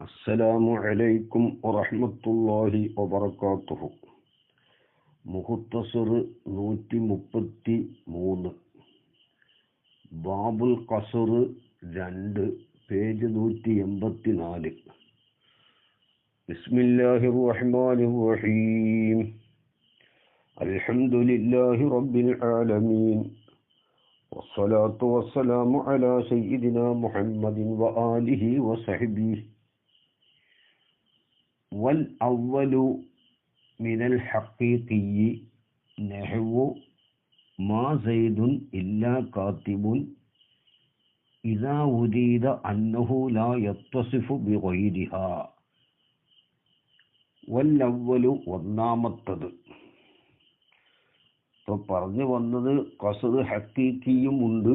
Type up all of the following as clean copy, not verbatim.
അസ്സലാമു അലൈക്കും വറഹ്മത്തുള്ളാഹി വബറകാതുഹു. മുഖ്തസർ 133, ബാബുൽ ഖസർ 2, പേജ് 184. ബിസ്മില്ലാഹിർ റഹ്മാനിർ റഹീം. അൽഹംദുലില്ലാഹി റബ്ബിൽ ആലമീൻ. വസ്സലാത്തു വസ്സലാമു അലാ സയ്യിദിനാ മുഹമ്മദിൻ വആലിഹി വസഹ്ബിഹി. വൽ അവ്വലു മിനൽ ഹഖീഖി നഹ്വു മാ സൈദുൻ ഇല്ലാ കാതിബുൻ ഇദാ ഉരീദ അന്നഹു ലാ യത്തസിഫു ബിഗൈരിഹാ. വൽ അവ്വലു, ഒന്നാമത്തത്. ഇപ്പോൾ പറഞ്ഞു വന്നത് ഖസർ ഹഖീഖിയും ഉണ്ട്,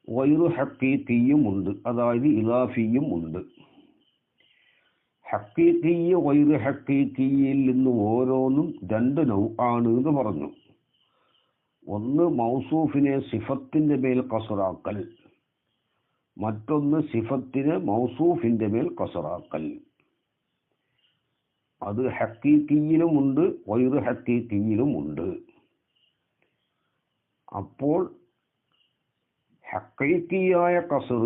ഗൈറു ഹഖീഖിയും ഉണ്ട്, അതായത് ഇളാഫിയും ഉണ്ട്. ഹഖീഖി ഗൈറു ഹഖീഖിയിൽ നിന്ന് ഓരോന്നും രണ്ട് നൗആണ് എന്ന് പറഞ്ഞു. ഒന്ന് മൗസൂഫിനെ സിഫത്തിന്റെ മേൽ ഖസറാക്കൽ, മറ്റൊന്ന് സിഫത്തിനെ മൗസൂഫിന്റെ മേൽ ഖസറാക്കൽ. അത് ഹഖീഖിയിലുമുണ്ട് ഗൈറു ഹഖീഖിയിലുമുണ്ട്. അപ്പോൾ ഹഖീഖിയായ ഖസർ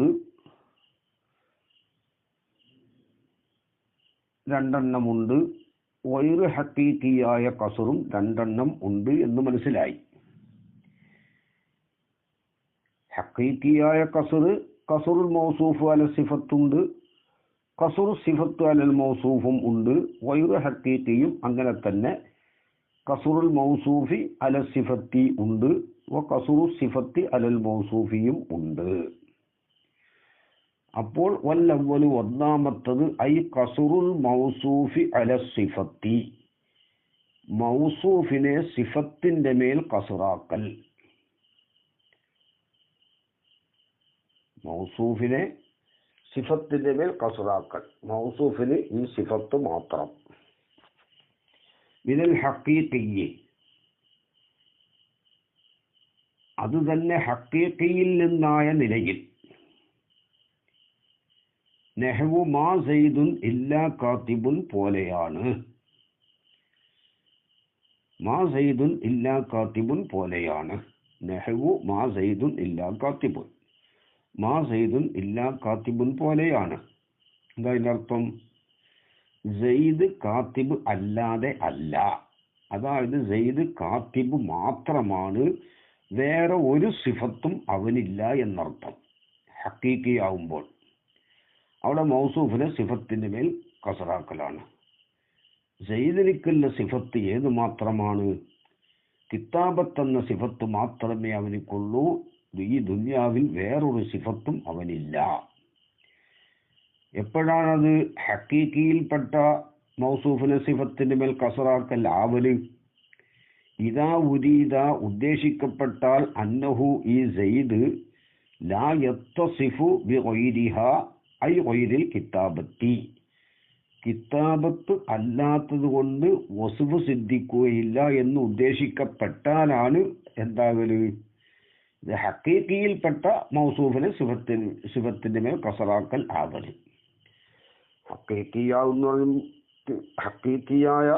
രണ്ടെണ്ണമുണ്ട്, ഗൈറു ഹഖീഖിയായ ഖസറും രണ്ടെണ്ണം ഉണ്ട് എന്ന് മനസ്സിലായി. ഹഖീഖിയായ ഖസർ, ഖസറുൽ മൗസൂഫ് അല സിഫത്തുണ്ട്, ഖസറു സിഫത്ത് അലൽ മൗസൂഫും ഉണ്ട്. ഗൈറു ഹഖീഖിയും അങ്ങനെ തന്നെ ഖസറുൽ മൗസൂഫി അല സിഫത്തി ഉണ്ട്, ഖസറു സിഫത്തി അലൽ മൗസൂഫിയും ഉണ്ട്. അപ്പോൾ വല്ലവ്വലു, ഒന്നാമത്തത്, ഐ ഖസറുൽ മൗസൂഫി അല സിഫത്തി, മൗസൂഫിനെ സിഫത്തിന്റെ മേൽ ഖസറാക്കൽ. മൗസൂഫിനെ സിഫത്തിന്റെ മേൽ ഖസറാക്കൽ, മൗസൂഫിന് ഈ സിഫത്ത് മാത്രം. മിനൽ ഹഖീഖി, അത് തന്നെ ഹഖീഖിയിൽ നിന്നായ നിലയിൽ. നഹ്വു മാ സൈദുൻ ഇല്ലാ കാതിബുൻ പോലെയാണ്. മാ സൈദുൻ ഇല്ലാ കാതിബുൻ പോലെയാണ്. നഹ്വു മാ സൈദുൻ ഇല്ലാ കാതിബുൻ, മാ സൈദുൻ ഇല്ലാ കാതിബുൻ പോലെയാണ്. എന്താ അതിൻ്റെ അർത്ഥം? സെയ്ദ് കാത്തിബ് അല്ലാതെ അല്ല. അതായത് സെയ്ദ് കാത്തിബ് മാത്രമാണ്, വേറെ ഒരു സിഫത്തും അവനില്ല എന്നർത്ഥം. ഹഖീഖി ആവുമ്പോൾ അവിടെ മൗസൂഫിനെ സിഫത്തിന്റെ മേൽ ഖസറാക്കലാണ്. സെയ്ദിനിക്കുള്ള സിഫത്ത് ഏത് മാത്രമാണ്? കിതാബത്ത് എന്ന സിഫത്ത് മാത്രമേ അവനിക്കുള്ളൂ. ഈ ദുനിയാവിൽ വേറൊരു സിഫത്തും അവനില്ല. എപ്പോഴാണത് ഹഖീഖിയിൽപ്പെട്ട മൗസൂഫിനെ സിഫത്തിന്റെ മേൽ ഖസറാക്കൽ ആവല്? ഇദാ ഉരീദ, ഉദ്ദേശിക്കപ്പെട്ടാൽ, അന്നഹു, ഈ സെയ്ദ്, ലാ യത്തസിഫു ബിഗൈരിഹാ, ഐ ഗൈരിൽ കിതാബത്തി, കിതാബത്ത് അല്ലാത്തത് കൊണ്ട് വസ്ഫ് സിദ്ധിക്കുകയില്ല എന്ന് ഉദ്ദേശിക്കപ്പെട്ടാലാണ് എന്താകല്? ഇത് ഹഖീഖിയിൽപ്പെട്ട മൗസൂഫിനെ സിഫത്തിന്റെ മേൽ ഖസറാക്കൽ ആകല്. ഹഖീഖിയായ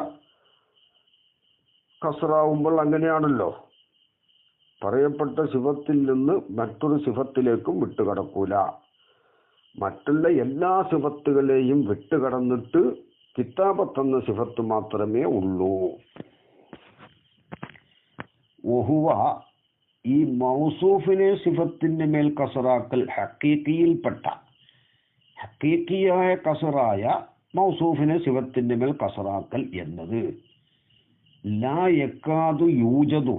ഖസറാവുമ്പോൾ അങ്ങനെയാണല്ലോ, പറയപ്പെട്ട സിഫത്തിൽ നിന്ന് മറ്റൊരു സിഫത്തിലേക്കും വിട്ടുകടക്കൂല. മറ്റുള്ള എല്ലാ സിഫത്തുകളെയും വിട്ടുകടന്നിട്ട് കിതാബത്ത് എന്ന സിഫത്ത് മാത്രമേ ഉള്ളൂ. വഹുവ, ഈ മൗസൂഫിനെ സിഫത്തിന്റെ മേൽ ഖസറാക്കൽ ഹഖീഖിയിൽപ്പെട്ട, ഹഖീഖിയായ ഖസറായ മൗസൂഫിനെ സിഫത്തിന്റെ മേൽ ഖസറാക്കൽ എന്നത് ലാ യക്കാദു യൂജദു,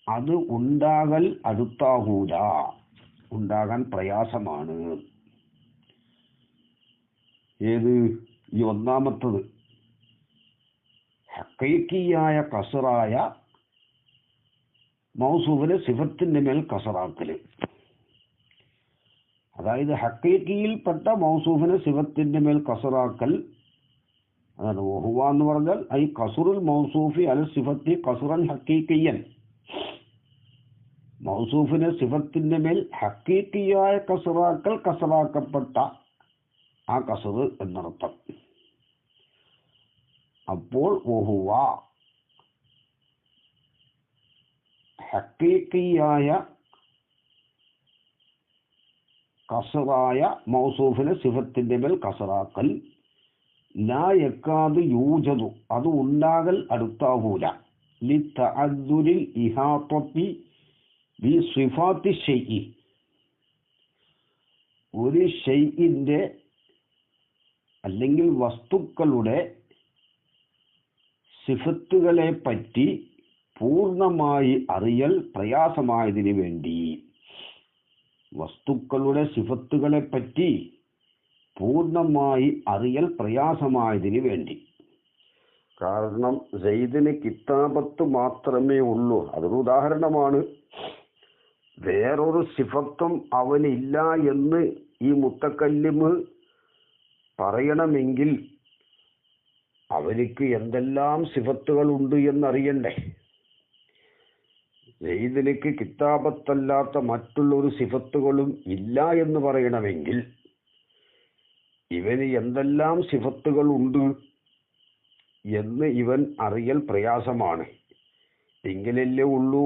അത് ഉണ്ടാകൽ അടുത്താകൂല, ഉണ്ടാകാൻ പ്രയാസമാണ്. ഏത്? ഈ ഒന്നാമത്തത്, ഹഖീഖിയായ ഖസറായ മൗസൂഫിനെ സിഫത്തിന്റെ മേൽ ഖസറാക്കല്. അതായത് ഹഖീഖിയിൽപ്പെട്ട മൗസൂഫിനെ സിഫത്തിന്റെ മേൽ ഖസറാക്കൽ, അതാണ് വഹുവ എന്ന് പറഞ്ഞാൽ ഐ ഖസറുൽ മൗസൂഫി അല സിഫത്തി ഖസറൻ ഹഖീഖിയൻ, മൗസൂഫിനെ സിഫത്തിന്റെ മേൽ ഹക്കീക്കിയായ കസറാക്കൽ കസറാക്കപ്പെട്ട ആ കസറ് എന്നർത്ഥം. അപ്പോൾ വഹുവ ഹക്കീക്കിയായ കസറായ മൗസൂഫിനെ സിഫത്തിന്റെ മേൽ കസറാക്കൽ ലാ യക്കാദു യൂജദു അത് ഉണ്ടാകൽ അടുത്താകൂല ലിതഅദ്ദുരിൽ ഇഹാത്തത്തി ബി സിഫാത്തി ഷൈഇ ഒരു ഷൈഇന്റെ അല്ലെങ്കിൽ വസ്തുക്കളുടെ സിഫത്തുകളെ പറ്റി പൂർണ്ണമായി അറിയൽ പ്രയാസമായതിനു വേണ്ടി വസ്തുക്കളുടെ സിഫത്തുകളെ പറ്റി പൂർണ്ണമായി അറിയൽ പ്രയാസമായതിനു വേണ്ടി. കാരണം സെയ്ദിന് കിതാബത്ത് മാത്രമേ ഉള്ളൂ, അതൊരു ഉദാഹരണമാണ്. വേറൊരു സിഫത്തും അവനില്ല എന്ന് ഈ മുത്തക്കല്ലിമ് പറയണമെങ്കിൽ അവർക്ക് എന്തെല്ലാം സിഫത്തുകളുണ്ട് എന്നറിയണ്ടേ. സെയ്ദിലേക്ക് കിതാബത്തല്ലാത്ത മറ്റുള്ളൊരു സിഫത്തുകളും ഇല്ല എന്ന് പറയണമെങ്കിൽ ഇവന് എന്തെല്ലാം സിഫത്തുകളുണ്ട് എന്ന് ഇവൻ അറിയൽ പ്രയാസമാണ്. എങ്കിലല്ലേ ഉള്ളൂ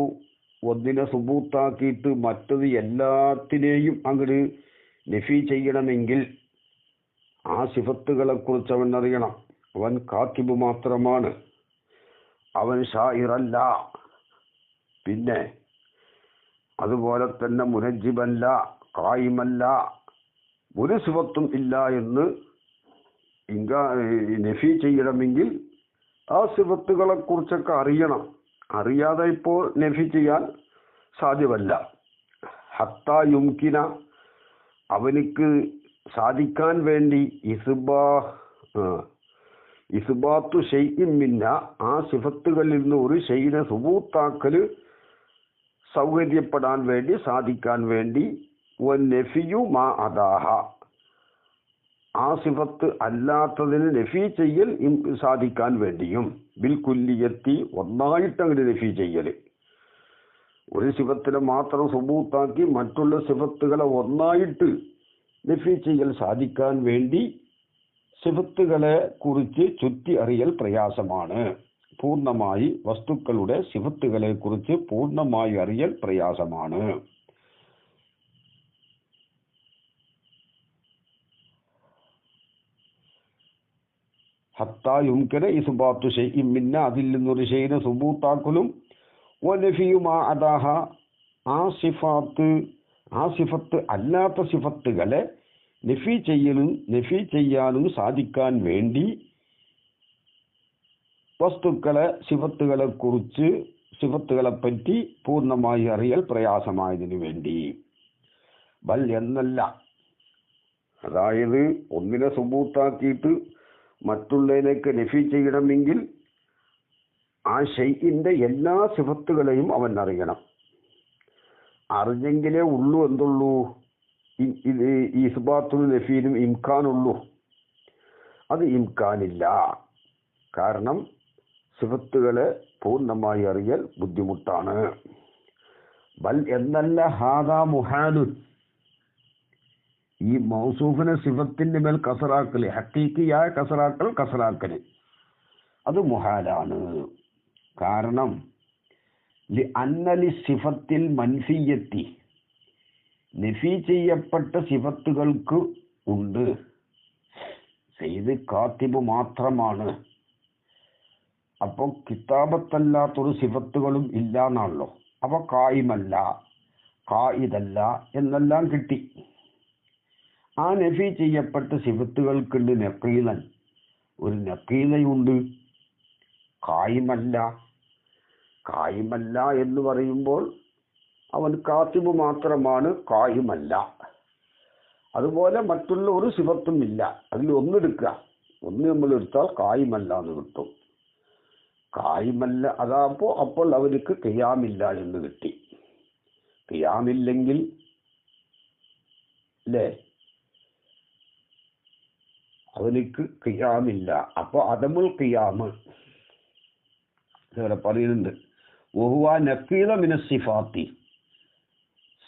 ഒന്നിനെ സുബൂത്താക്കിയിട്ട് മറ്റത് എല്ലാത്തിനെയും അങ്ങോട്ട് നഫി ചെയ്യണമെങ്കിൽ ആ സിഫത്തുകളെ കുറിച്ച് അവൻ അറിയണം. അവൻ കാത്തിബ് മാത്രമാണ്, അവൻ ഷായിറല്ല, പിന്നെ അതുപോലെ തന്നെ മുനജ്ജിബല്ല, ഖായിമല്ല, ഒരു സിഫത്തും ഇല്ല എന്ന് നഫി ചെയ്യണമെങ്കിൽ ആ സിഫത്തുകളെ കുറിച്ചൊക്കെ അറിയണം. അറിയാതെ ഇപ്പോൾ നഫി ചെയ്യാൻ സാധ്യമല്ല. ഹത്താ യുംകിന അവനിക്ക് സാധിക്കാൻ വേണ്ടി ഇസ്ബാത്തു ഷൈഇൻ മിന്ന ആ സിഫത്തുകളിൽ നിന്ന് ഒരു ഷൈഇനെ സുബൂത്താക്കൽ സൗകര്യപ്പെടാൻ വേണ്ടി സാധിക്കാൻ വേണ്ടി വന്നഫിയു മാ അദാഹ ആ സിഫത്ത് അല്ലാത്തതിന് നഫി ചെയ്യൽ സാധിക്കാൻ വേണ്ടിയും ബിൽ കുല്ലിയത്തി ഒന്നായിട്ട് അങ്ങനെ നഫി ചെയ്യൽ. ഒരു സിഫത്തിനെ മാത്രം സുബൂത്താക്കി മറ്റുള്ള സിഫത്തുകളെ ഒന്നായിട്ട് നഫി ചെയ്യൽ സാധിക്കാൻ വേണ്ടി സിഫത്തുകളെ കുറിച്ച് ചുറ്റി അറിയൽ പ്രയാസമാണ്. പൂർണ്ണമായി വസ്തുക്കളുടെ സിഫത്തുകളെ കുറിച്ച് പൂർണ്ണമായി അറിയൽ പ്രയാസമാണ്. ഹത്താ യുംകിന ഇസ്ബാത്തു ഷൈഇൻ മിന്ന അതിൽ നിന്നൊരു ഷൈഇനെ സുബൂത്താക്കലും വനഫിയു മാ അദാഹ ആ സിഫത്ത് അല്ലാത്ത സിഫത്തുകളെ നഫി ചെയ്യാനും സാധിക്കാൻ വേണ്ടി സിഫത്തുകളെ പറ്റി പൂർണ്ണമായി അറിയൽ പ്രയാസമായതിനു വേണ്ടി. ബൽ എന്നല്ല, അതായത് ഒന്നിനെ സുബൂത്താക്കിയിട്ട് മറ്റുള്ളതിലേക്ക് നഫി ചെയ്യണമെങ്കിൽ ആ ഷൈഇന്റെ എല്ലാ സിഫത്തുകളെയും അവൻ അറിയണം. അറിഞ്ഞെങ്കിലേ ഉള്ളൂ എന്തുള്ളൂ ഇത് ഇസ്ബാത്തുൽ നഫീനും ഇംകാനുള്ളൂ. അത് ഇംകാനില്ല. കാരണം സിഫത്തുകളെ പൂർണ്ണമായി അറിയൽ ബുദ്ധിമുട്ടാണ്. ബൽ എന്നല്ല ഹാദാ മുഹാലുൻ ഈ മൗസൂഫിനെ സിഫത്തിന്റെ മേൽ കസറാക്കല് ഹഖീഖിയായ കസറാക്കല് അത് മുഹാലാണ്. കാരണം അന്നലി സിഫത്തിൽ മൻഫിയത്തി നഫി ചെയ്യപ്പെട്ട സിഫത്തുകൾക്ക് ഉണ്ട്. സെയ്ദ് കാത്തിബ് മാത്രമാണ്. അപ്പോൾ കിതാബത്തല്ലാത്തൊരു സിഫത്തുകളും ഇല്ല എന്നാണല്ലോ. അപ്പൊ കായിമല്ല, കായിദല്ല എന്നെല്ലാം കിട്ടി. ആ നഫി ചെയ്യപ്പെട്ട സിഫത്തുകൾക്കുണ്ട് നഖീലൻ, ഒരു നഖീലയുണ്ട്. കായിമല്ല എന്ന് പറയുമ്പോൾ അവൻ കാത്തിബ് മാത്രമാണ്, കായിമല്ല. അതുപോലെ മറ്റുള്ള ഒരു സിഫത്തും ഇല്ല. അതിൽ ഒന്നെടുക്കുക, ഒന്ന് നമ്മൾ എടുത്താൽ കായിമല്ല എന്ന് കിട്ടും. കായിമല്ല അപ്പോൾ അവർക്ക് ഖിയാമില്ല എന്ന് കിട്ടി. ഖിയാമില്ലെങ്കിൽ അല്ലേ അവനിക്ക് ഖിയാമില്ല. അപ്പോൾ അദമുൽ ഖിയാമ് ഇവിടെ പറയുന്നുണ്ട്. വഹുവ നഖീല മിന സിഫാത്തി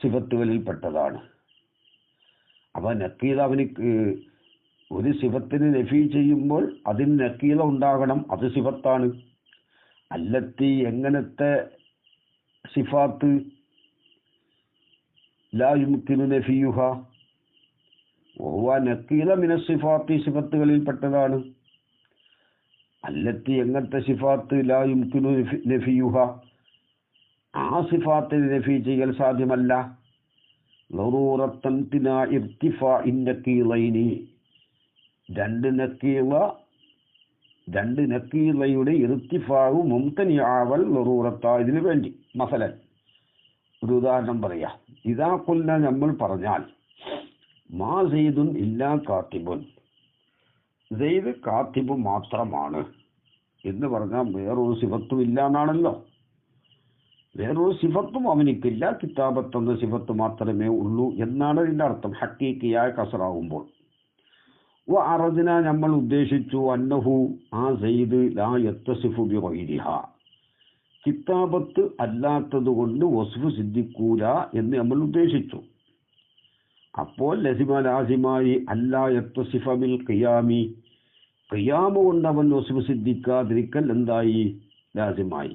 സിഫത്തുകളിൽപ്പെട്ടതാണ്. അപ്പോൾ നക്കീല അവനിക്ക് ഒരു സിഫത്തിന് നഫി ചെയ്യുമ്പോൾ അതിന് നക്കീല ഉണ്ടാകണം, അത് സിഫത്താണ്. അല്ലത്തി എങ്ങനത്തെ സിഫാത്ത്? ലാ യുംകിനു നഫിയുഹ വഹുവ നക്കീല മിന സിഫാത്തി, സിഫത്തുകളിൽപ്പെട്ടതാണ്. അല്ലത്തി എങ്ങനത്തെ സിഫാത്ത്? ലാ യുംകിനു നഫിയുഹ, ആ സിഫാത്തിന് നഫി ചെയ്യൽ സാധ്യമല്ല. ലറൂറത്തൻ തിനാ ഇർതിഫാഇൻ നക്കീലൈനി, രണ്ട് നക്കീലയുടെ ഇർതിഫാഉ മുംതനിആവൽ ലറൂറത്ത, ഇതിനു വേണ്ടി. മസലൻ ഒരു ഉദാഹരണം പറയാം. ഇദാ ഖുൽന, നമ്മൾ പറഞ്ഞാൽ, മാ സെയ്ദുൻ ഇല്ലാ കാത്തിബുൻ, സെയ്ദ് കാത്തിബ് മാത്രമാണ് എന്ന് പറഞ്ഞാൽ വേറൊരു സിഫത്തും ഇല്ല എന്നാണല്ലോ. വേറൊരു സിഫത്തും അവനിക്കില്ല, കിതാബത്തെന്ന സിഫത്ത് മാത്രമേ ഉള്ളൂ എന്നാണ് ഇതിൻ്റെ അർത്ഥം. ഹക്കീക്കിയായ കസറാകുമ്പോൾ അറദിന, നമ്മൾ ഉദ്ദേശിച്ചു, അന്നഹു, ആ സെയ്ദ് ലാ യത്തസിഫു ബിഗൈരിഹ, കിതാബത്ത് അല്ലാത്തത് കൊണ്ട് വസ്ഫ് സിദ്ധിക്കൂല എന്ന് നമ്മൾ ഉദ്ദേശിച്ചു. അപ്പോൾ ലാസിമായി അല്ലാ യത്തസിഫ ബിൽ ഖിയാമി, ഖിയാമ കൊണ്ട് അവൻ വസ്ഫ് സിദ്ധിക്കാതിരിക്കൽ എന്തായി? ലാസിമായി.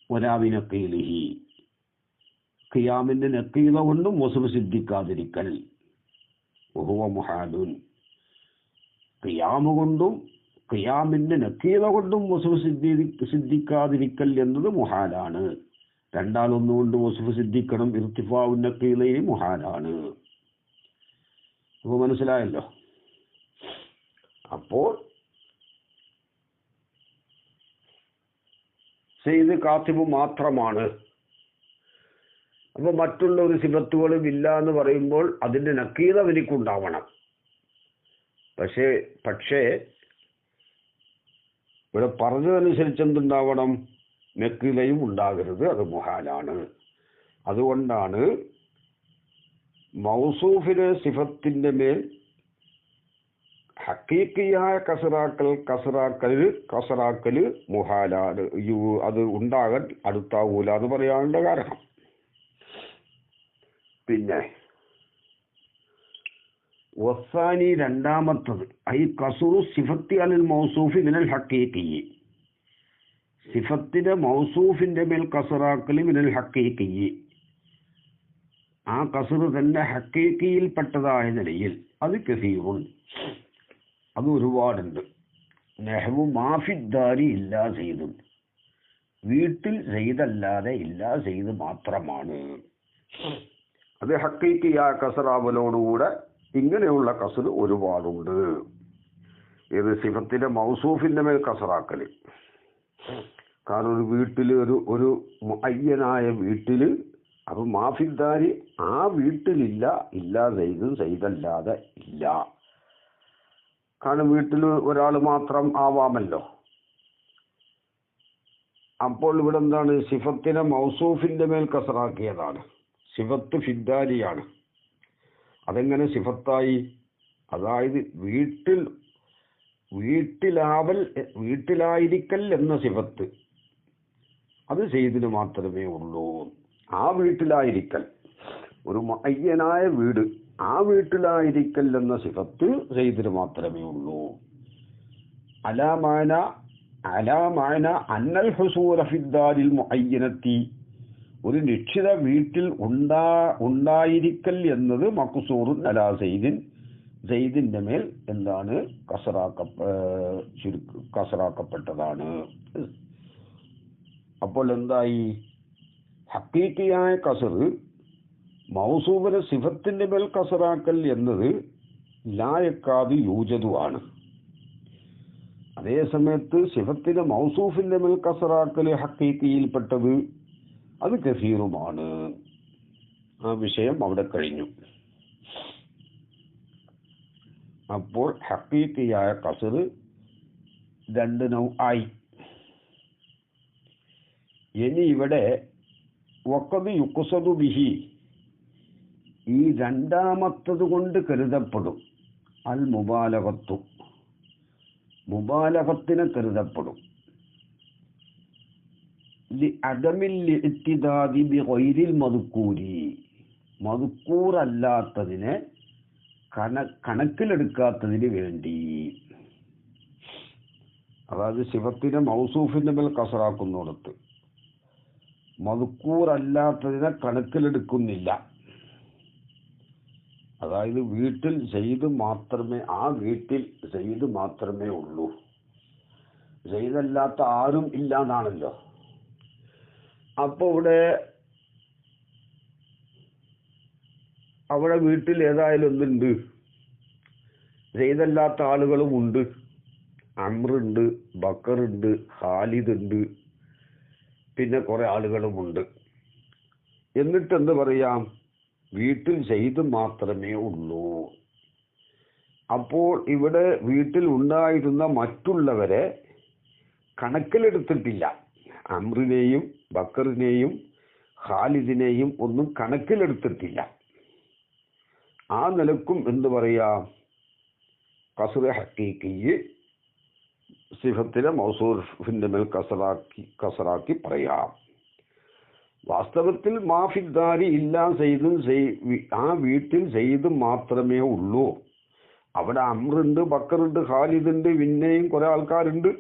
വലാബി നക്കീലിഹി, ഖിയാമിന്റെ നക്കീല കൊണ്ടും വസ്ഫ് സിദ്ധിക്കാതിരിക്കൽ. വഹുവ മുഹാലുൻ, ഖിയാമ കൊണ്ടും ഖിയാമിന്റെ നക്കീല കൊണ്ടും വസ്ഫ് സിദ്ധിക്കാതിരിക്കൽ എന്നത് മുഹാലാണ്. രണ്ടാലൊന്നുകൊണ്ട് വസ്ഫ് സിദ്ധിക്കണം, ഇർതിഫാഉൻ നക്കീലയിൽ മുഹാലാണ്. അപ്പോൾ മനസ്സിലായല്ലോ. അപ്പോൾ സെയ്ദ് കാത്തിബ് മാത്രമാണ്. അപ്പോൾ മറ്റുള്ള ഒരു സിഫത്തുകളും ഇല്ല എന്ന് പറയുമ്പോൾ അതിൻ്റെ നക്കീല അവനിക്കുണ്ടാവണം. പക്ഷേ ഇവിടെ പറഞ്ഞതനുസരിച്ച് എന്തുണ്ടാവണം? നക്കീലയും ഉണ്ടാകരുത്, അത് മുഹാലാണ്. അതുകൊണ്ടാണ് മൗസൂഫിലെ സിഫത്തിൻ്റെ മേൽ ഹക്കീക്കിയായ കസറാക്കൽ മുഹാലാണ്, അത് ഉണ്ടാകാൻ അടുത്താവൂല എന്ന് പറയാനുള്ള കാരണം. പിന്നെ വസാനി, രണ്ടാമത്തത്, ഐ കസുറു സിഫത്തി അനിൽ മൗസൂഫി മിനൽ ഹക്കീക്കി, സിഫത്തിന്റെ മൗസൂഫിന്റെ മേൽ കസറാക്കൽ മിനൽ ഹക്കീക്കി, ആ കസറ് തന്നെ ഹക്കീക്കിയിൽപ്പെട്ടതായ നിലയിൽ, അത് കസീറുൻ, അത് ഒരുപാടുണ്ട്. നെഹ്വു മാഫിദ്ദാരി ഇല്ലാ സെയ്ദുൻ, വീട്ടിൽ സെയ്ദല്ലാതെ ഇല്ലാ സെയ്ദ് മാത്രമാണ്. അത് ഹക്കീക്കിയായ കസറാവലോടുകൂടെ ഇങ്ങനെയുള്ള കസറ് ഒരുപാടുണ്ട്. ഇത് സിഫത്തിന്റെ മൗസൂഫിന്റെ മേൽ കസറാക്കല്. കാരണം ഒരു വീട്ടിൽ ഒരു മുഅയ്യനായ വീട്ടിൽ, അപ്പൊ മാഫിദ്ദാരി ആ വീട്ടിലില്ല, ഇല്ലാ സെയ്ദും സെയ്ദല്ലാതെ ഇല്ല. കാരണം വീട്ടിൽ ഒരാൾ മാത്രം ആവാമല്ലോ. അപ്പോൾ ഇവിടെ എന്താണ്? സിഫത്തിനെ മൗസൂഫിന്റെ മേൽ കസറാക്കിയതാണ്. സിഫത്ത് ഫിദ്ദാരിയാണ്. അതെങ്ങനെ സിഫത്തായി? അതായത് വീട്ടിലായിരിക്കൽ എന്ന സിഫത്ത് അത് സെയ്ദിന് മാത്രമേ ഉള്ളൂ. ആ വീട്ടിലായിരിക്കൽ, ഒരു മുഅയ്യനായ വീട്, ആ വീട്ടിലായിരിക്കൽ എന്ന സിഫത്ത് സെയ്ദിന് മാത്രമേ ഉള്ളൂ. അലാമാന അന്നൽ ഹുസൂല ഫിദ്ദാരിൽ മുഅയ്യനത്തി, ഒരു നിശ്ചിത വീട്ടിൽ ഉണ്ടായിരിക്കൽ എന്നത് മഖ്സൂറുൻ അലാ സെയ്ദിൻ, സെയ്ദിന്റെ മേൽ എന്താണ്? കസറാക്കപ്പെട്ടതാണ്. അപ്പോൾ എന്തായി? ഹഖീഖിയായ കസർ, മൗസൂഫിനെ സിഫത്തിന്റെ മേൽ കസറാക്കൽ എന്നത് ലായക്കാത് യൂജതു ആണ്. അതേ സമയത്ത് സിഫത്തിന്റെ മൗസൂഫിന്റെ മേൽ കസറാക്കൽ ഹഖീഖിയിൽപ്പെട്ടത് അത് കസീറുമാണ്. ആ വിഷയം അവിടെ കഴിഞ്ഞു. അപ്പോൾ ഹഖീഖിയായ കസർ രണ്ട് നൗആയി. ഇനി ഇവിടെ വഖദ് യുഖ്സദു ബിഹി, ഈ രണ്ടാമത്തത് കൊണ്ട് കരുതപ്പെടും അൽ മുബാലഗത്തു, മുബാലഗത്തിനെ കരുതപ്പെടും. അദമിൽ ഇത്തിദാദി ബി ഗൈരിൽ മദ്കൂരി, മദ്കൂർ അല്ലാത്തതിനെ കണക്കിലെടുക്കാത്തതിന് വേണ്ടി. അതായത് സിഫത്തിനെ മൗസൂഫിന്റെ മേൽ കസറാക്കുന്നിടത്ത് മദ്കൂർ അല്ലാത്തതിനെ കണക്കിലെടുക്കുന്നില്ല. അതായത് വീട്ടിൽ സെയ്ദ് മാത്രമേ, ആ വീട്ടിൽ സെയ്ദ് മാത്രമേ ഉള്ളൂ, സെയ്ദല്ലാത്ത ആരും ഇല്ല എന്നാണല്ലോ. അപ്പൊ അവിടെ വീട്ടിൽ ഏതായാലും ഒന്നുണ്ട്, സെയ്ദല്ലാത്ത ആളുകളും ഉണ്ട്. അമ്രുണ്ട്, ബക്കറുണ്ട്, ഖാലിദ് ഉണ്ട്, പിന്നെ കുറെ ആളുകളുമുണ്ട്. എന്നിട്ട് എന്ത് പറയാം, വീട്ടിൽ സെയ്ദ് മാത്രമേ ഉള്ളൂ. അപ്പോൾ ഇവിടെ വീട്ടിൽ ഉണ്ടായിരുന്ന മറ്റുള്ളവരെ കണക്കിലെടുത്തിട്ടില്ല. അമ്രിനെയും ബക്കറിനെയും ഖാലിദിനെയും ഒന്നും കണക്കിലെടുത്തിട്ടില്ല. ആ നിലക്കും എന്ത് പറയാം, കസ്റ് ഹഖീഖി സിഫത്തിലെ മൗസൂഫിന്റെ മേൽ കസറാക്കി പറയാം. വാസ്തവത്തിൽ മാഫിദ്ദാരി ഇല്ലാ സെയ്ദും, ആ വീട്ടിൽ സെയ്ദ് മാത്രമേ ഉള്ളൂ. അവിടെ അമ്രുണ്ട്, ബക്കറുണ്ട്, ഖാലിദുണ്ട്, പിന്നെയും കുറെ ആൾക്കാരുണ്ട്.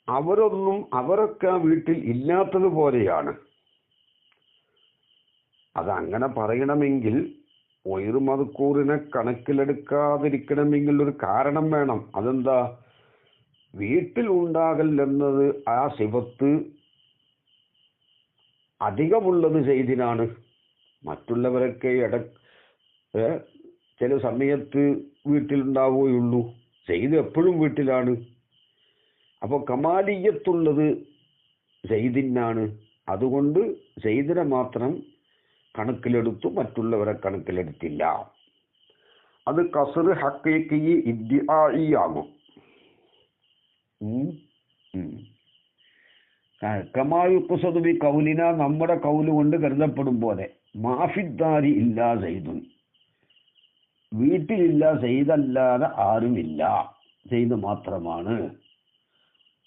അവരൊക്കെ ആ വീട്ടിൽ ഇല്ലാത്തതുപോലെയാണ്. അതങ്ങനെ പറയണമെങ്കിൽ ഒരു മദ്കൂറിനെ കണക്കിലെടുക്കാതിരിക്കണമെങ്കിൽ ഒരു കാരണം വേണം. അതെന്താ, വീട്ടിൽ ഉണ്ടാകൽ എന്നത് ആ സിഫത്ത് അധികമുള്ളത് സെയ്ദിനാണ്. മറ്റുള്ളവരൊക്കെ ചില സമയത്ത് വീട്ടിലുണ്ടാവുകയുള്ളൂ, സെയ്ദ് എപ്പോഴും വീട്ടിലാണ്. അപ്പോൾ കമാലിയത്തുള്ളത് സെയ്ദിനാണ്. അതുകൊണ്ട് സെയ്ദിനെ മാത്രം കണക്കിലെടുത്തു, മറ്റുള്ളവരെ കണക്കിലെടുത്തില്ല. അത് കസ്റ് ഹഖീഖി ഇദ്ദിആഇ ആകും. കമായുഖ്സദു ബി ഖൗലിന, നമ്മുടെ കൗല് കൊണ്ട് കരുതപ്പെടും പോലെ, മാഫിദ്ദാരി ഇല്ലാ സെയ്ദുൻ, വീട്ടിലില്ല സെയ്ദല്ലാതെ ആരുമില്ല, സെയ്ദ് മാത്രമാണ്.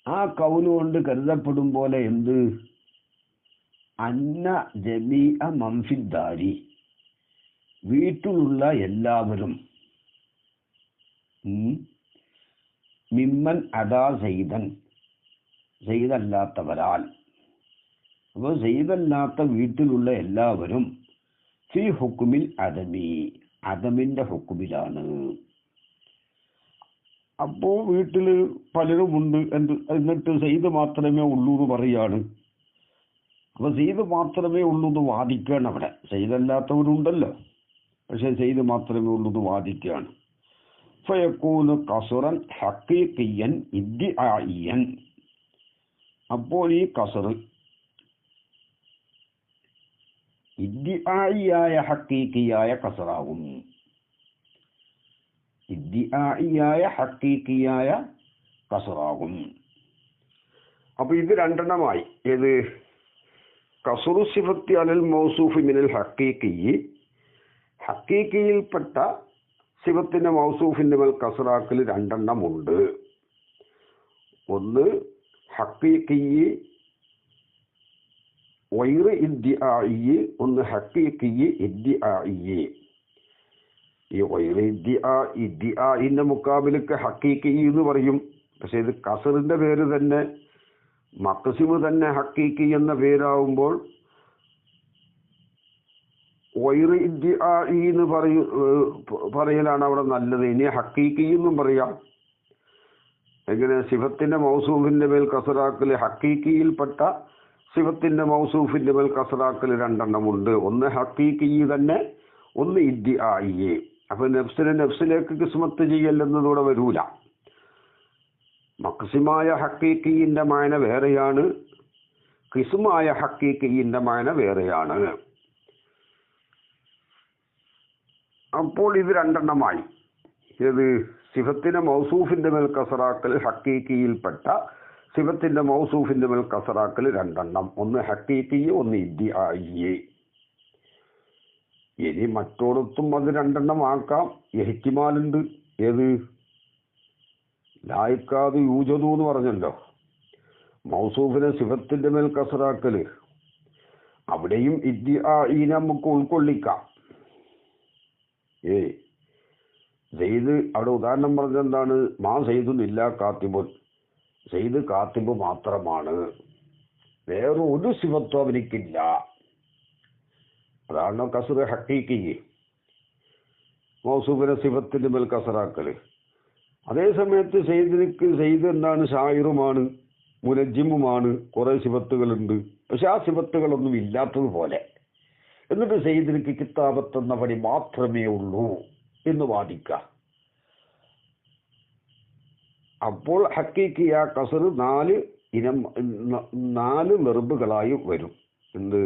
ആ കൗല് കൊണ്ട് കരുതപ്പെടും പോലെ എന്ത്, അന്ന ജമീഅ മൻഫിദ്ദാരി, വീട്ടിലുള്ള എല്ലാവരും, മിമ്മൻ അദാ സെയ്ദൻ, സെയ്ദല്ലാത്തവരാൽ. അപ്പോൾ സെയ്ദല്ലാത്ത വീട്ടിലുള്ള എല്ലാവരും ഫി ഹുക്കുമിൽ അദമി, അദമിന്റെ ഹുക്കുമിലാണ്. അപ്പോൾ വീട്ടിൽ പലരുമുണ്ട്, എന്നിട്ട് സെയ്ദ് മാത്രമേ ഉള്ളൂ എന്ന് പറയാണ്. അപ്പൊ സെയ്ദ് മാത്രമേ ഉള്ളൂ എന്ന് വാദിക്കുകയാണ് അവിടെ. സെയ്ദല്ലാത്തവരുണ്ടല്ലോ, പക്ഷെ സെയ്ദ് മാത്രമേ ഉള്ളൂ എന്ന് വാദിക്കുകയാണ്. ഫയക്കൂന് കസ്റൻ ഹഖീഖിയൻ ഇദ്ദിആഇയൻ. അപ്പോൾ ഈ കസ്റ് ഇദ്ദിആഇയായ ഹഖീഖിയായ കസ്റാകും. ഇദ്ദിആഇയായ ഹഖീഖിയായ കസ്റാകും. അപ്പൊ ഇത് രണ്ടെണ്ണമായി. ഏത്, കസ്റു സിഫത്തി അലൽ മൗസൂഫി മിനൽ ഹഖീഖി, ഹഖീഖിയിൽപ്പെട്ട സിഫത്തിന്റെ മൗസൂഫിന്റെ മേൽ കസ്റാക്കൽ രണ്ടെണ്ണമുണ്ട്. ഒന്ന് ഹഖീഖി വൈറ് ഇദ്ദിആഇ, ഒന്ന് ഹഖീഖി ഇദ്ദിആഇ. ഈ വൈറ് ഇദ്ദിആഇന്റെ മുക്കാബിലക്ക് ഹഖീഖി എന്ന് പറയും. പക്ഷെ ഇത് കസ്റിന്റെ പേര് തന്നെ, മഖ്സിമ് തന്നെ ഹഖീഖി എന്ന പേരാവുമ്പോൾ വൈറ് ഇദ്ദിആഇ എന്ന് പറയലാണ് അവിടെ നല്ലത്. ഇനി ഹഖീഖി എന്നും പറയാം. എങ്ങനെ, സിഫത്തിന്റെ മൗസൂഫിന്റെ മേൽ കസ്റാക്കൽ, ഹഖീഖിയിൽപ്പെട്ട സിഫത്തിന്റെ മൗസൂഫിന്റെ മേൽ കസ്റാക്കൽ രണ്ടെണ്ണമുണ്ട്. ഒന്ന് ഹഖീഖി തന്നെ, ഒന്ന് ഇദ്ദിആഇ. അപ്പൊ നെഫ്സിലേക്ക് കിസ്മത്ത് ചെയ്യലെന്നതൂടെ വരൂല. മഖ്സിമായ ഹഖീഖിന്റെ മാന വേറെയാണ്, ഖിസ്മായ ഹഖീഖിന്റെ മാന വേറെയാണ്. അപ്പോൾ ഇത് രണ്ടെണ്ണമായി. ഇത് സിഫത്തിന്റെ മൗസൂഫിന്റെ മേൽ കസ്റാക്കൽ, ഹഖീഖിയിൽപ്പെട്ട സിഫത്തിന്റെ മൗസൂഫിന്റെ മേൽ കസ്റാക്കൽ രണ്ടെണ്ണം, ഒന്ന് ഹഖീഖി, ഒന്ന് ഇദ്ദിആഇ. ഇനി മറ്റോടത്തും അത് രണ്ടെണ്ണം ആക്കാം, ഇഹ്തിമാലുണ്ട്. ഏത്, ലായിക്കാത് യൂജതു എന്ന് പറഞ്ഞല്ലോ. മൗസൂഫിനെ സിഫത്തിന്റെ മേൽ കസറാക്കല് അവിടെയും ഇദ്ദിആഇ നമുക്ക് ഉൾക്കൊള്ളിക്കാം. സെയ്ദ് അവിടെ ഉദാഹരണം പറഞ്ഞെന്താണ്? മാ സെയ്ദുൻ ഇല്ലാ കാത്തിബുൻ, സെയ്ദ് കാത്തിബ് മാത്രമാണ്, വേറെ ഒരു സിഫത്തും അവനിക്കില്ല. അതാണ് കസറ് ഹഖീഖി, മൗസൂഫിനെ സിഫത്തിന്റെ മേൽ കസറാക്കല്. അതേ സമയത്ത് സെയ്ദ് എന്താണ്? ഷായിറുമാണ്, മുനജ്ജിമുമാണ്, കുറെ സിഫത്തുകളുണ്ട്. പക്ഷെ ആ സിഫത്തുകളൊന്നും ഇല്ലാത്തതുപോലെ. എന്നിട്ട് സെയ്ദിനിക്ക് കിതാബത്ത് എന്ന പണി മാത്രമേ ഉള്ളൂ എന്ന് വാദിക്കാം. അപ്പോൾ ഹഖീഖിയ കസറ് 4 വെർബുകളായി വരും. എന്ത്?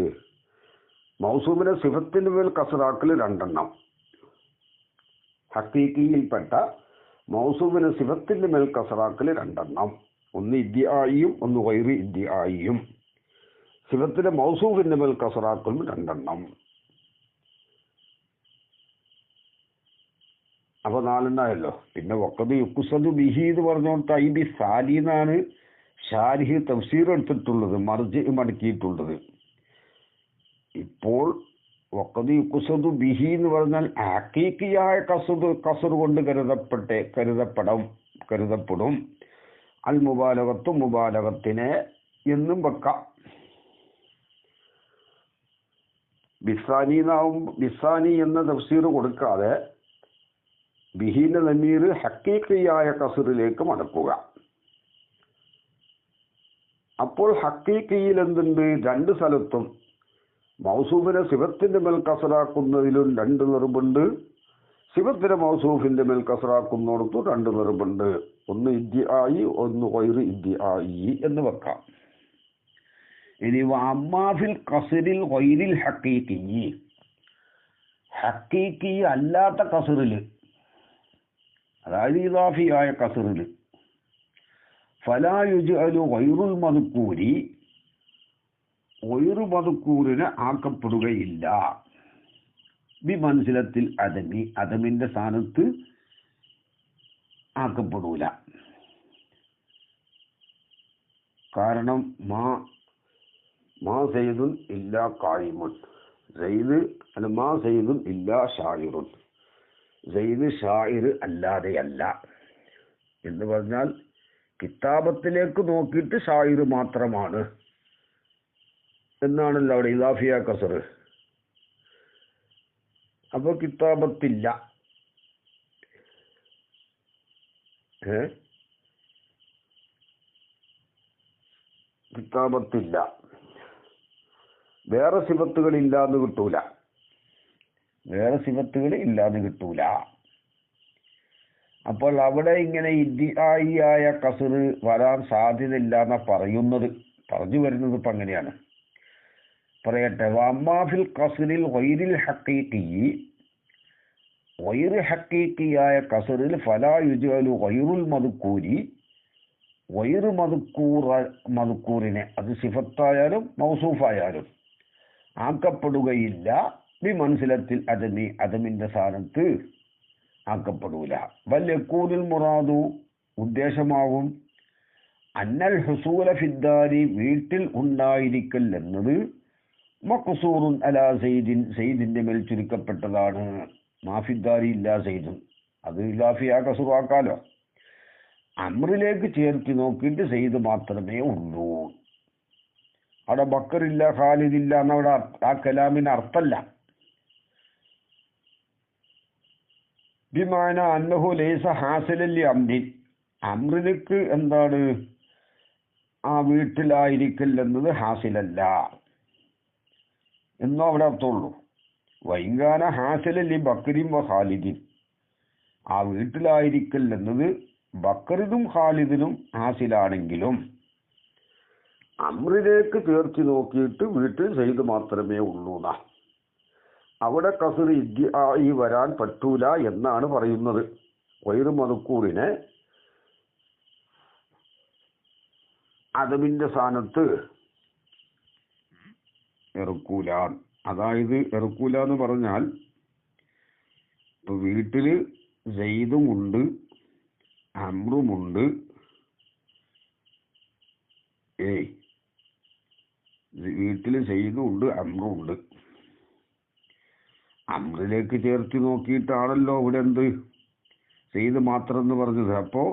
മൗസൂമിനെ സിഫത്തിന്റെ മേൽ കസറാക്കല് 2 എണ്ണം, ഹഖീഖിയിൽപ്പെട്ട മൗസൂമിനെ സിഫത്തിന്റെ മേൽ കസറാക്കല് 2 എണ്ണം. ഒന്ന് ഇദ്ദിആഇയും ഒന്ന് ഗൈറു ഇദ്ദിആഇയും. സിഫത്തിലെ മൗസൂഫിന്റെ മേൽ കസറാക്കലും 2 എണ്ണം. അപ്പൊ 4 എണ്ണമായല്ലോ. പിന്നെ വഖദ് യുഖ്സദു ബിഹി എന്ന് പറഞ്ഞോണ്ട് ഐബി സാലിന്നാണ് ഷാരിഹ് തഫ്സീർ എടുത്തിട്ടുള്ളത്, മർജി മടക്കിയിട്ടുള്ളത്. ഇപ്പോൾ വഖദ് യുഖ്സദു ബിഹി എന്ന് പറഞ്ഞാൽ ഹഖീഖിയായ കസർ കൊണ്ട് കരുതപ്പെടും. അൽ മുബാലഗത്തു മുബാലഗത്തിനെ എന്നും വെക്കാം. ബിസാനി എന്ന തഫ്സീർ കൊടുക്കാതെ ബിഹീന്റെ ദമീർ ഹഖീഖിയായ കസറിലേക്ക് മടക്കുക. അപ്പോൾ ഹഖീഖിയിൽ എന്തുണ്ട്? 2 സ്ഥലത്തും മൗസൂഫിനെ സിഫത്തിന്റെ മേൽ കസറാക്കുന്നതിലും 2 നിർബുണ്ട്, സിഫത്തിനെ മൗസൂഫിന്റെ മേൽ കസറാക്കുന്നിടത്തും 2 നിർബുണ്ട്. ഒന്ന് ഇദ്ദിആഇ, ഒന്ന് ഗൈറു ഇദ്ദിആഇ എന്ന് വെക്കാം. ഇനി വഅമ്മാഫിൽ കസറിൽ ഗൈറിൽ ഹഖീഖി, ഹഖീഖി അല്ലാത്ത കസറിൽ, അതായത് ഇദാഫിയായ കസറിൽ, ഫലാ യുജ്അലു ഗൈറുൽ മദ്കൂരി, ഗൈറു മദ്കൂറിനെ ആക്കപ്പെടുകയില്ല. ബിമൻസിലത്തിൽ അദമി, അദമിന്റെ സ്ഥാനത്ത് ആക്കപ്പെടൂല. കാരണം മാ സെയ്ദുൻ ഇല്ലാ ഖായിമുൻ, മാ സെയ്ദുൻ ഇല്ലാ ഷായിറുൻ, സെയ്ദ് ഷായിർ അല്ലാതെയല്ല എന്ന് പറഞ്ഞാൽ കിതാബത്തിലേക്ക് നോക്കിയിട്ട് ഷായിർ മാത്രമാണ് എന്നാണല്ലോ അവിടെ ഇദാഫിയ കസർ. അപ്പൊ കിതാബത്തില്ല. കിതാബത്തില്ല, വേറെ സിഫത്തുകൾ ഇല്ലാന്ന് കിട്ടൂല, വേറെ സിഫത്തുകൾ ഇല്ലാന്ന് കിട്ടൂല. അപ്പോൾ അവിടെ ഇങ്ങനെ ഇദ്ദിആഇയായ കസർ വരാൻ സാധ്യതയില്ല എന്നാ പറഞ്ഞു വരുന്നത് ഇപ്പൊ അങ്ങനെയാണ്. പറയട്ടെ, വഅമ്മാഫിൽ കസറിൽ ഗൈറിൽ ഹഖീഖി, ഗൈറു ഹഖീഖിയായ കസറിൽ ഫലാ യുജ്അലു ഗൈറുൽ മദ്കൂരി, ഗൈറു മദ്കൂറിനെ, അത് സിഫത്തായാലും മൗസൂഫായാലും ആക്കപ്പെടുകയില്ല. ബിമൻസിലത്തിൽ അദമി, അദമിന്റെ സ്ഥാനത്ത് ആക്കപ്പെടൂല. വൽ യകൂനുൽ മുറാദു, ഉദ്ദേശമാകും, അന്നൽ ഹുസൂല ഫിദ്ദാരി, വീട്ടിൽ ഉണ്ടായിരിക്കൽ എന്നത് മഖ്സൂറുൻ അലാ സെയ്ദിൻ, സെയ്ദിന്റെ മേൽ ചുരുക്കപ്പെട്ടതാണ്. മാഫിദ്ദാരി ഇല്ലാ സെയ്ദുൻ, അത് ഇലാഫിയ കസറാക്കാലോ. അമ്രിലേക്ക് ചേർത്ത് നോക്കിയിട്ട് സെയ്ദ് മാത്രമേ ഉള്ളൂ. അവിടെ ബക്കറില്ല ഖാലിദില്ല എന്നവിടെ ആ കലാമിന് അർത്ഥമല്ല. ബിമാന അന്നഹു ലൈസ ഹാസിലല്ലി അംരിൻ, അമ്രിലേക്ക് എന്താണ് ആ വീട്ടിലായിരിക്കൽ എന്നത് ഹാസിലല്ല എന്നോ അവിടെ അർത്ഥമുള്ളൂ. വൈങ്കാന ഹാസിലല്ലി ബക്കറിൻ വ ഖാലിദിൻ, ആ വീട്ടിലായിരിക്കൽ എന്നത് ബക്കറിനും ഖാലിദിനും ഹാസിലാണെങ്കിലും അമ്രിലേക്ക് ചേർത്ത് നോക്കിയിട്ട് വീട്ടിൽ സെയ്ദ് മാത്രമേ ഉള്ളൂ എന്നാ. അവിടെ കസർ ഇദ്ദിആഇ വരാൻ പറ്റൂല എന്നാണ് പറയുന്നത്. ഗൈറു മദ്കൂറിനെ അദമിന്റെ സ്ഥാനത്ത് ഇറക്കൂല. അതായത് ഇറക്കൂല എന്ന് പറഞ്ഞാൽ ഇപ്പൊ വീട്ടില് സെയ്ദുമുണ്ട്, അമ്രുമുണ്ട് ഏയ് വീട്ടിൽ സെയ്ദും ഉണ്ട് അമ്രും ഉണ്ട്. അമ്രിലേക്ക് ചേർത്ത് നോക്കിയിട്ടാണല്ലോ ഇവിടെ എന്ത് സെയ്ദ് മാത്രം എന്ന് പറഞ്ഞത്. അപ്പോ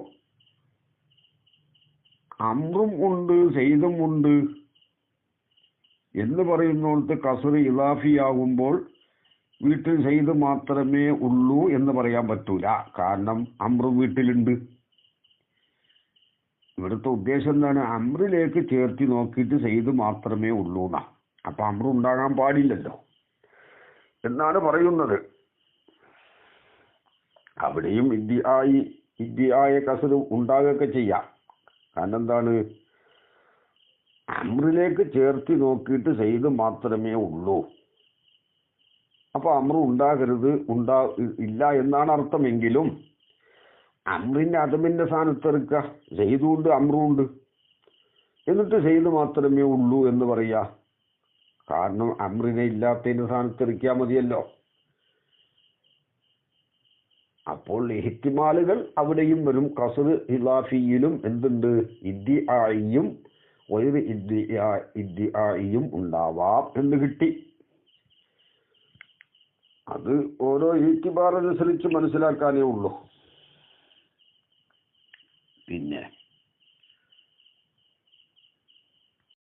അമ്രും ഉണ്ട് സെയ്ദും ഉണ്ട് എന്ന് പറയുന്നിടത്ത് കസറ് ഇലാഫിയാകുമ്പോൾ വീട്ടിൽ സെയ്ദ് മാത്രമേ ഉള്ളൂ എന്ന് പറയാൻ പറ്റൂല. കാരണം അമ്രും വീട്ടിലുണ്ട്. ഇവിടുത്തെ ഉദ്ദേശം എന്താണ്? അമ്രിലേക്ക് ചേർത്തി നോക്കിയിട്ട് സെയ്ദ് മാത്രമേ ഉള്ളൂ എന്നാ. അപ്പൊ അമ്രു ഉണ്ടാകാൻ പാടില്ലല്ലോ എന്നാണ് പറയുന്നത്. അവിടെയും ഇദ്ദിആയ കസറ് ഉണ്ടാകുകയൊക്കെ ചെയ്യാം. കാരണം എന്താണ്? അമ്രിലേക്ക് ചേർത്തി നോക്കിയിട്ട് സെയ്ദ് മാത്രമേ ഉള്ളൂ. അപ്പൊ അമ്രു ഉണ്ടാകരുത്, ഇല്ല എന്നാണ് അർത്ഥമെങ്കിലും അമ്രിന്റെ അതമിന്റെ സ്ഥാനത്തെടുക്കുക. സെയ്ദും ഉണ്ട് അമ്രും ഉണ്ട്, എന്നിട്ട് സെയ്ദ് മാത്രമേ ഉള്ളൂ എന്ന് പറയാ. കാരണം അമ്രിനെ ഇല്ലാത്തതിന്റെ സ്ഥാനത്തെടുക്കിയാൽ മതിയല്ലോ. അപ്പോൾ ഇഹ്തിമാലുകൾ അവിടെയും വരും. കസറ് ഇലാഫിയിലും എന്തുണ്ട്? ഇദ്ദിആയിയും വൈറ് ഇദ്ദിആയിയും ഉണ്ടാവാം എന്ന് കിട്ടി. അത് ഓരോ ഇഹ്തിബാർ അനുസരിച്ച് മനസ്സിലാക്കാനേ ഉള്ളൂ. പിന്നെ